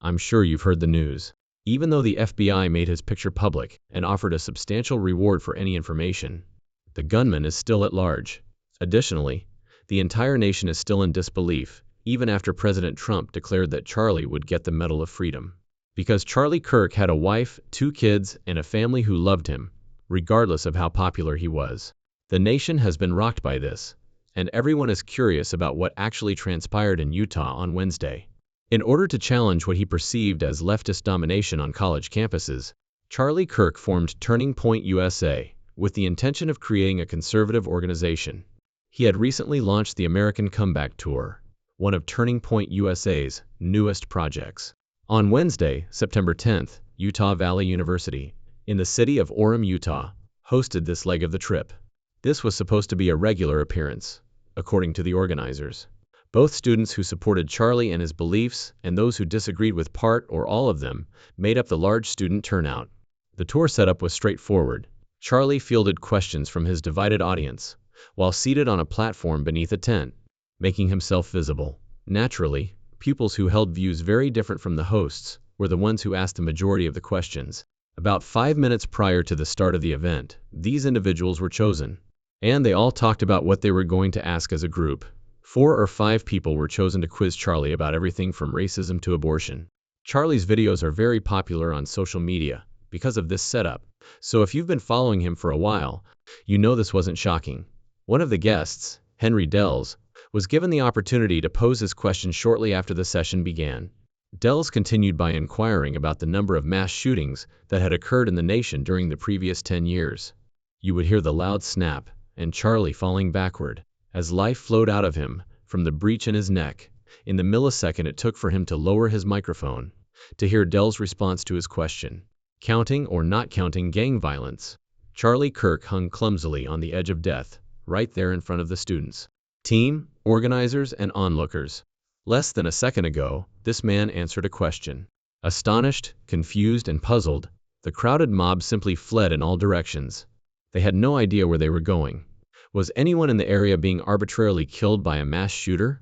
I'm sure you've heard the news. Even though the FBI made his picture public and offered a substantial reward for any information, the gunman is still at large. Additionally, the entire nation is still in disbelief, even after President Trump declared that Charlie would get the Medal of Freedom. Because Charlie Kirk had a wife, 2 kids, and a family who loved him, regardless of how popular he was. The nation has been rocked by this, and everyone is curious about what actually transpired in Utah on Wednesday. In order to challenge what he perceived as leftist domination on college campuses, Charlie Kirk formed Turning Point USA with the intention of creating a conservative organization. He had recently launched the American Comeback Tour, one of Turning Point USA's newest projects. On Wednesday, September 10th, Utah Valley University, in the city of Orem, Utah, hosted this leg of the trip. This was supposed to be a regular appearance, according to the organizers. Both students who supported Charlie and his beliefs and those who disagreed with part or all of them made up the large student turnout. The tour setup was straightforward. Charlie fielded questions from his divided audience, while seated on a platform beneath a tent, making himself visible. Naturally, pupils who held views very different from the hosts were the ones who asked the majority of the questions. About 5 minutes prior to the start of the event, these individuals were chosen, and they all talked about what they were going to ask as a group. 4 or 5 people were chosen to quiz Charlie about everything from racism to abortion. Charlie's videos are very popular on social media because of this setup, so if you've been following him for a while, you know this wasn't shocking. One of the guests, Henry Dells, was given the opportunity to pose his question shortly after the session began. Dells continued by inquiring about the number of mass shootings that had occurred in the nation during the previous 10 years. You would hear the loud snap and Charlie falling backward as life flowed out of him from the breach in his neck. In the millisecond it took for him to lower his microphone to hear Dells' response to his question. Counting or not counting gang violence, Charlie Kirk hung clumsily on the edge of death, right there in front of the students, team, organizers, and onlookers. Less than a second ago, this man answered a question. Astonished, confused, and puzzled, the crowded mob simply fled in all directions. They had no idea where they were going. Was anyone in the area being arbitrarily killed by a mass shooter?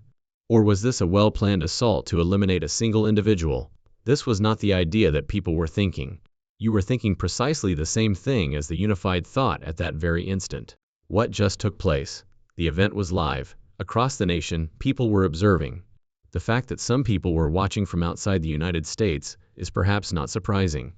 Or was this a well-planned assault to eliminate a single individual? This was not the idea that people were thinking. You were thinking precisely the same thing as the unified thought at that very instant. What just took place? The event was live. Across the nation, people were observing. The fact that some people were watching from outside the United States is perhaps not surprising.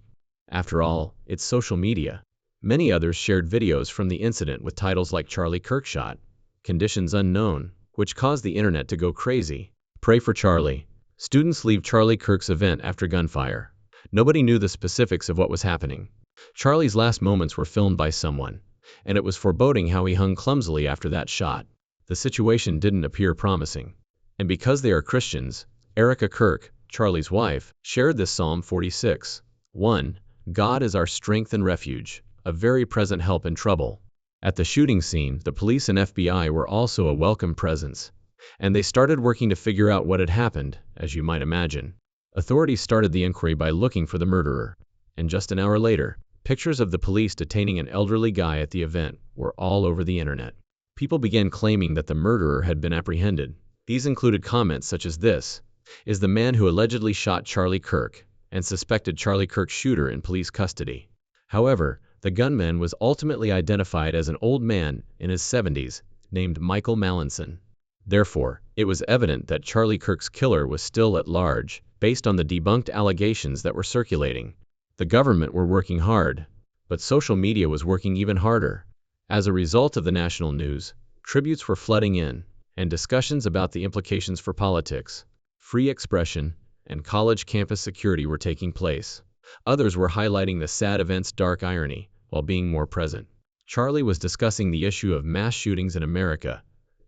After all, it's social media. Many others shared videos from the incident with titles like Charlie Kirk shot, conditions unknown, which caused the internet to go crazy. Pray for Charlie. Students leave Charlie Kirk's event after gunfire. Nobody knew the specifics of what was happening. Charlie's last moments were filmed by someone, and it was foreboding how he hung clumsily after that shot. The situation didn't appear promising. And because they are Christians, Erica Kirk, Charlie's wife, shared this Psalm 46:1. God is our strength and refuge, a very present help in trouble. At the shooting scene, the police and FBI were also a welcome presence, and they started working to figure out what had happened, as you might imagine. Authorities started the inquiry by looking for the murderer, and just an hour later, pictures of the police detaining an elderly guy at the event were all over the internet. People began claiming that the murderer had been apprehended. These included comments such as this is the man who allegedly shot Charlie Kirk, and suspected Charlie Kirk's shooter in police custody. However, the gunman was ultimately identified as an old man in his 70s named Michael Mallinson. Therefore, it was evident that Charlie Kirk's killer was still at large, based on the debunked allegations that were circulating. The government were working hard, but social media was working even harder. As a result of the national news, tributes were flooding in, and discussions about the implications for politics, free expression, and college campus security were taking place. Others were highlighting the sad event's dark irony, while being more present. Charlie was discussing the issue of mass shootings in America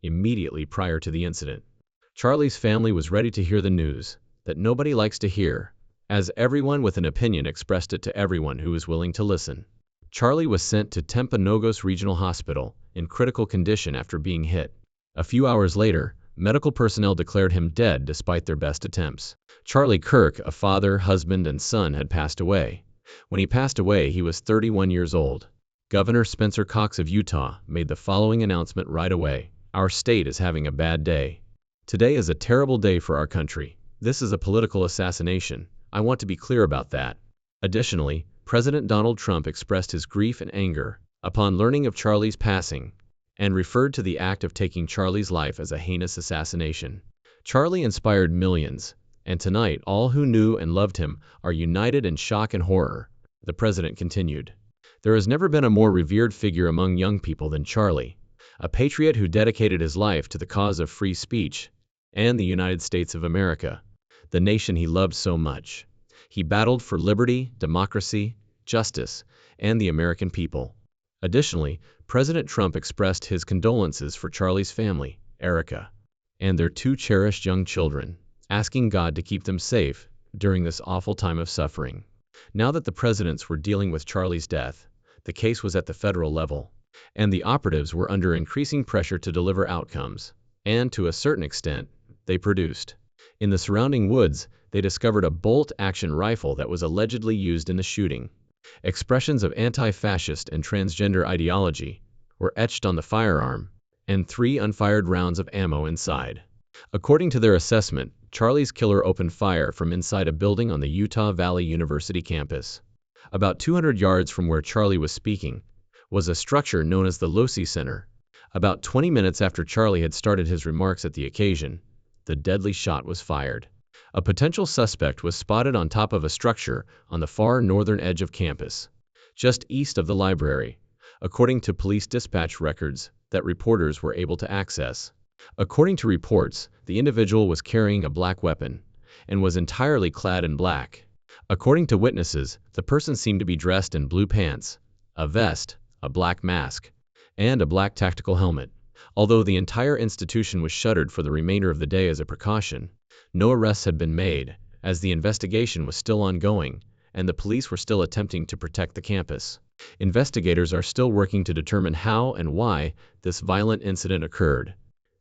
immediately prior to the incident. Charlie's family was ready to hear the news that nobody likes to hear, as everyone with an opinion expressed it to everyone who was willing to listen. Charlie was sent to Timpanogos Regional Hospital in critical condition after being hit. A few hours later, medical personnel declared him dead despite their best attempts. Charlie Kirk, a father, husband, and son, had passed away. When he passed away, he was 31 years old. Governor Spencer Cox of Utah made the following announcement right away. Our state is having a bad day. Today is a terrible day for our country. This is a political assassination. I want to be clear about that. Additionally, President Donald Trump expressed his grief and anger upon learning of Charlie's passing and referred to the act of taking Charlie's life as a heinous assassination. Charlie inspired millions, and tonight all who knew and loved him are united in shock and horror, the president continued. There has never been a more revered figure among young people than Charlie, a patriot who dedicated his life to the cause of free speech and the United States of America, the nation he loved so much. He battled for liberty, democracy, justice, and the American people. Additionally, President Trump expressed his condolences for Charlie's family, Erica, and their two cherished young children, asking God to keep them safe during this awful time of suffering. Now that the presidents were dealing with Charlie's death, the case was at the federal level, and the operatives were under increasing pressure to deliver outcomes, and to a certain extent, they produced. In the surrounding woods, they discovered a bolt-action rifle that was allegedly used in the shooting. Expressions of anti-fascist and transgender ideology were etched on the firearm, and 3 unfired rounds of ammo inside. According to their assessment, Charlie's killer opened fire from inside a building on the Utah Valley University campus. About 200 yards from where Charlie was speaking was a structure known as the Losi Center. About 20 minutes after Charlie had started his remarks at the occasion, the deadly shot was fired. A potential suspect was spotted on top of a structure on the far northern edge of campus, just east of the library, according to police dispatch records that reporters were able to access. According to reports, the individual was carrying a black weapon and was entirely clad in black. According to witnesses, the person seemed to be dressed in blue pants, a vest, a black mask, and a black tactical helmet. Although the entire institution was shuttered for the remainder of the day as a precaution, no arrests had been made, as the investigation was still ongoing, and the police were still attempting to protect the campus. Investigators are still working to determine how and why this violent incident occurred,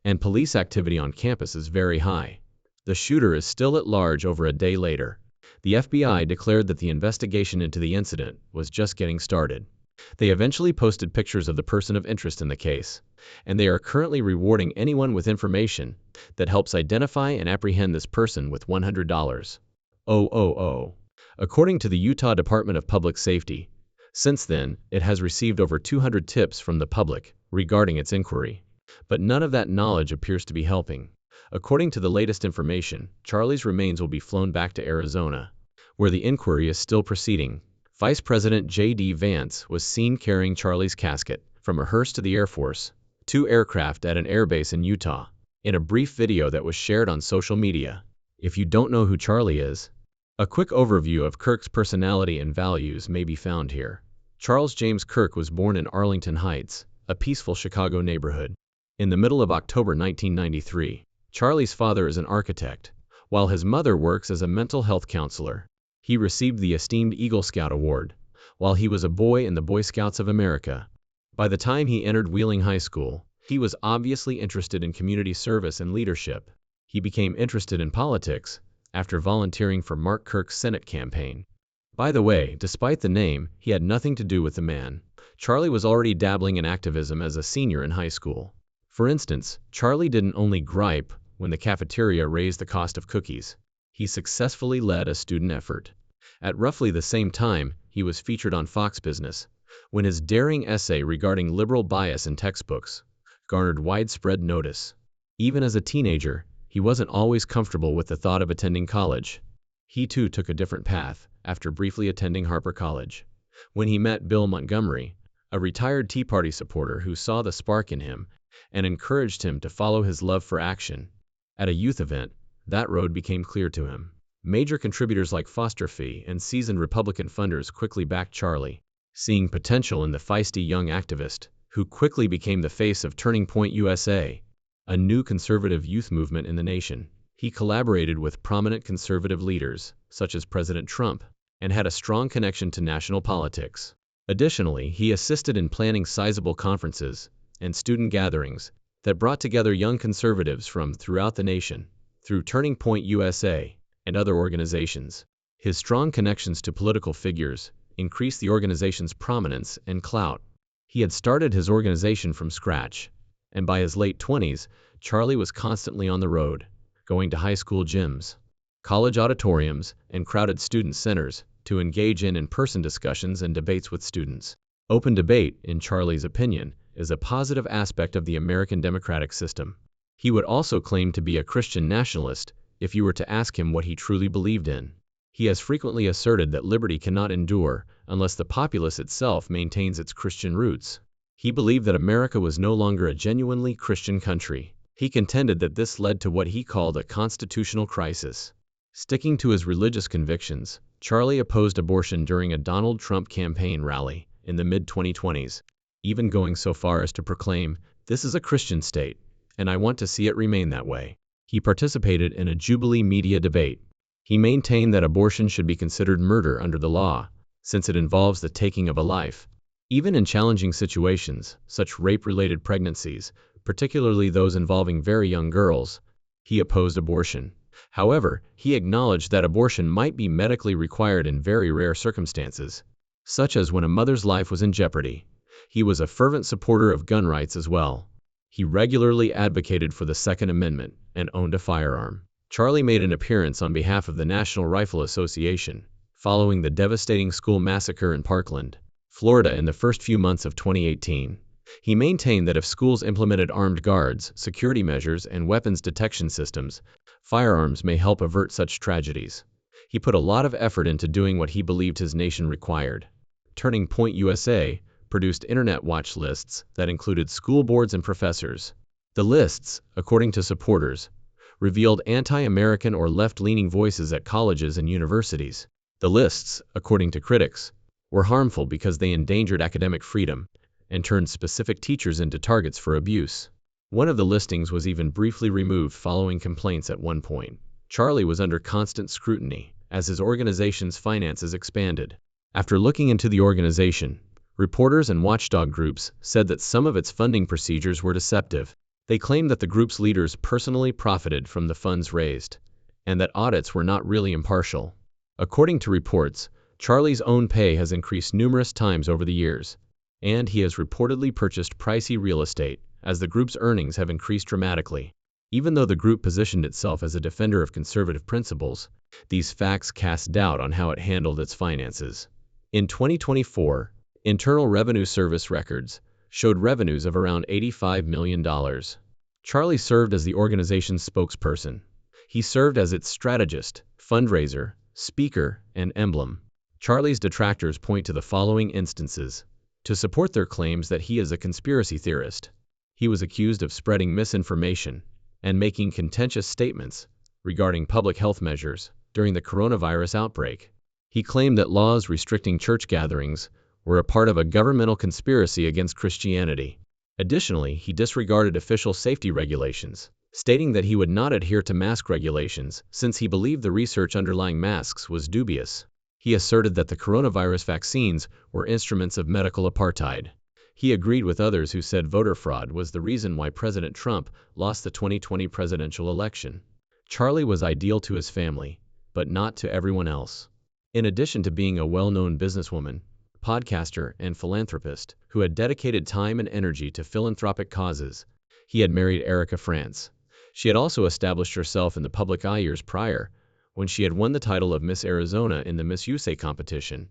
and police activity on campus is very high. The shooter is still at large over a day later. The FBI declared that the investigation into the incident was just getting started. They eventually posted pictures of the person of interest in the case, and they are currently rewarding anyone with information that helps identify and apprehend this person with $100. According to the Utah Department of Public Safety, since then, it has received over 200 tips from the public regarding its inquiry. But none of that knowledge appears to be helping. According to the latest information, Charlie's remains will be flown back to Arizona, where the inquiry is still proceeding. Vice President J.D. Vance was seen carrying Charlie's casket from a hearse to the Air Force, 2 aircraft at an airbase in Utah, in a brief video that was shared on social media. If you don't know who Charlie is, a quick overview of Kirk's personality and values may be found here. Charles James Kirk was born in Arlington Heights, a peaceful Chicago neighborhood, in the middle of October 1993. Charlie's father is an architect, while his mother works as a mental health counselor. He received the esteemed Eagle Scout Award while he was a boy in the Boy Scouts of America. By the time he entered Wheeling High School, he was obviously interested in community service and leadership. He became interested in politics after volunteering for Mark Kirk's Senate campaign. By the way, despite the name, he had nothing to do with the man. Charlie was already dabbling in activism as a senior in high school. For instance, Charlie didn't only gripe when the cafeteria raised the cost of cookies. He successfully led a student effort. At roughly the same time, he was featured on Fox Business, when his daring essay regarding liberal bias in textbooks garnered widespread notice. Even as a teenager, he wasn't always comfortable with the thought of attending college. He too took a different path after briefly attending Harper College, when he met Bill Montgomery, a retired Tea Party supporter who saw the spark in him and encouraged him to follow his love for action. At a youth event, that road became clear to him. Major contributors like Foster Fee and seasoned Republican funders quickly backed Charlie, seeing potential in the feisty young activist, who quickly became the face of Turning Point USA, a new conservative youth movement in the nation. He collaborated with prominent conservative leaders, such as President Trump, and had a strong connection to national politics. Additionally, he assisted in planning sizable conferences and student gatherings that brought together young conservatives from throughout the nation. Through Turning Point USA and other organizations, his strong connections to political figures increased the organization's prominence and clout. He had started his organization from scratch, and by his late 20s, Charlie was constantly on the road, going to high school gyms, college auditoriums, and crowded student centers to engage in in-person discussions and debates with students. Open debate, in Charlie's opinion, is a positive aspect of the American democratic system. He would also claim to be a Christian nationalist if you were to ask him what he truly believed in. He has frequently asserted that liberty cannot endure unless the populace itself maintains its Christian roots. He believed that America was no longer a genuinely Christian country. He contended that this led to what he called a constitutional crisis. Sticking to his religious convictions, Charlie opposed abortion during a Donald Trump campaign rally in the mid-2020s, even going so far as to proclaim, "This is a Christian state, and I want to see it remain that way." He participated in a Jubilee media debate. He maintained that abortion should be considered murder under the law, since it involves the taking of a life. Even in challenging situations, such rape-related pregnancies, particularly those involving very young girls, he opposed abortion. However, he acknowledged that abortion might be medically required in very rare circumstances, such as when a mother's life was in jeopardy. He was a fervent supporter of gun rights as well. He regularly advocated for the Second Amendment and owned a firearm. Charlie made an appearance on behalf of the National Rifle Association, following the devastating school massacre in Parkland, Florida in the first few months of 2018. He maintained that if schools implemented armed guards, security measures, and weapons detection systems, firearms may help avert such tragedies. He put a lot of effort into doing what he believed his nation required. Turning Point USA produced internet watch lists that included school boards and professors. The lists, according to supporters, revealed anti-American or left-leaning voices at colleges and universities. The lists, according to critics, were harmful because they endangered academic freedom and turned specific teachers into targets for abuse. One of the listings was even briefly removed following complaints at one point. Charlie was under constant scrutiny as his organization's finances expanded. After looking into the organization, reporters and watchdog groups said that some of its funding procedures were deceptive. They claimed that the group's leaders personally profited from the funds raised, and that audits were not really impartial. According to reports, Charlie's own pay has increased numerous times over the years, and he has reportedly purchased pricey real estate as the group's earnings have increased dramatically. Even though the group positioned itself as a defender of conservative principles, these facts cast doubt on how it handled its finances. In 2024, Internal Revenue Service records showed revenues of around $85 million. Charlie served as the organization's spokesperson. He served as its strategist, fundraiser, speaker, and emblem. Charlie's detractors point to the following instances to support their claims that he is a conspiracy theorist. He was accused of spreading misinformation and making contentious statements regarding public health measures during the coronavirus outbreak. He claimed that laws restricting church gatherings were a part of a governmental conspiracy against Christianity. Additionally, he disregarded official safety regulations, stating that he would not adhere to mask regulations since he believed the research underlying masks was dubious. He asserted that the coronavirus vaccines were instruments of medical apartheid. He agreed with others who said voter fraud was the reason why President Trump lost the 2020 presidential election. Charlie was ideal to his family, but not to everyone else. In addition to being a well-known businesswoman, podcaster, and philanthropist who had dedicated time and energy to philanthropic causes, he had married Erica France. She had also established herself in the public eye years prior, when she had won the title of Miss Arizona in the Miss USA competition.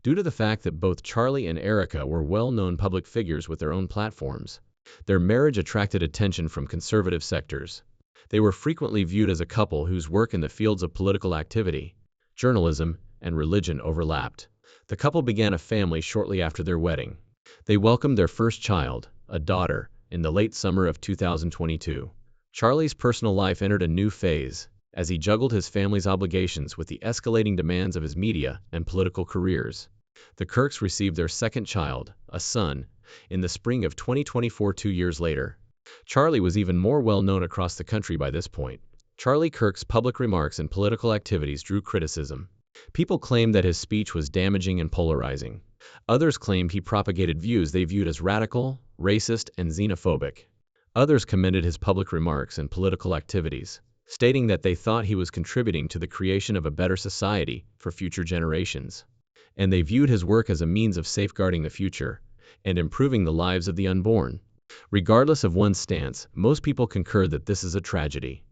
Due to the fact that both Charlie and Erica were well-known public figures with their own platforms, their marriage attracted attention from conservative sectors. They were frequently viewed as a couple whose work in the fields of political activity, journalism, and religion overlapped. The couple began a family shortly after their wedding. They welcomed their first child, a daughter, in the late summer of 2022. Charlie's personal life entered a new phase as he juggled his family's obligations with the escalating demands of his media and political careers. The Kirks received their second child, a son, in the spring of 2024, 2 years later. Charlie was even more well-known across the country by this point. Charlie Kirk's public remarks and political activities drew criticism. People claimed that his speech was damaging and polarizing. Others claimed he propagated views they viewed as radical, racist, and xenophobic. Others commended his public remarks and political activities, stating that they thought he was contributing to the creation of a better society for future generations. And they viewed his work as a means of safeguarding the future and improving the lives of the unborn. Regardless of one's stance, most people concurred that this is a tragedy.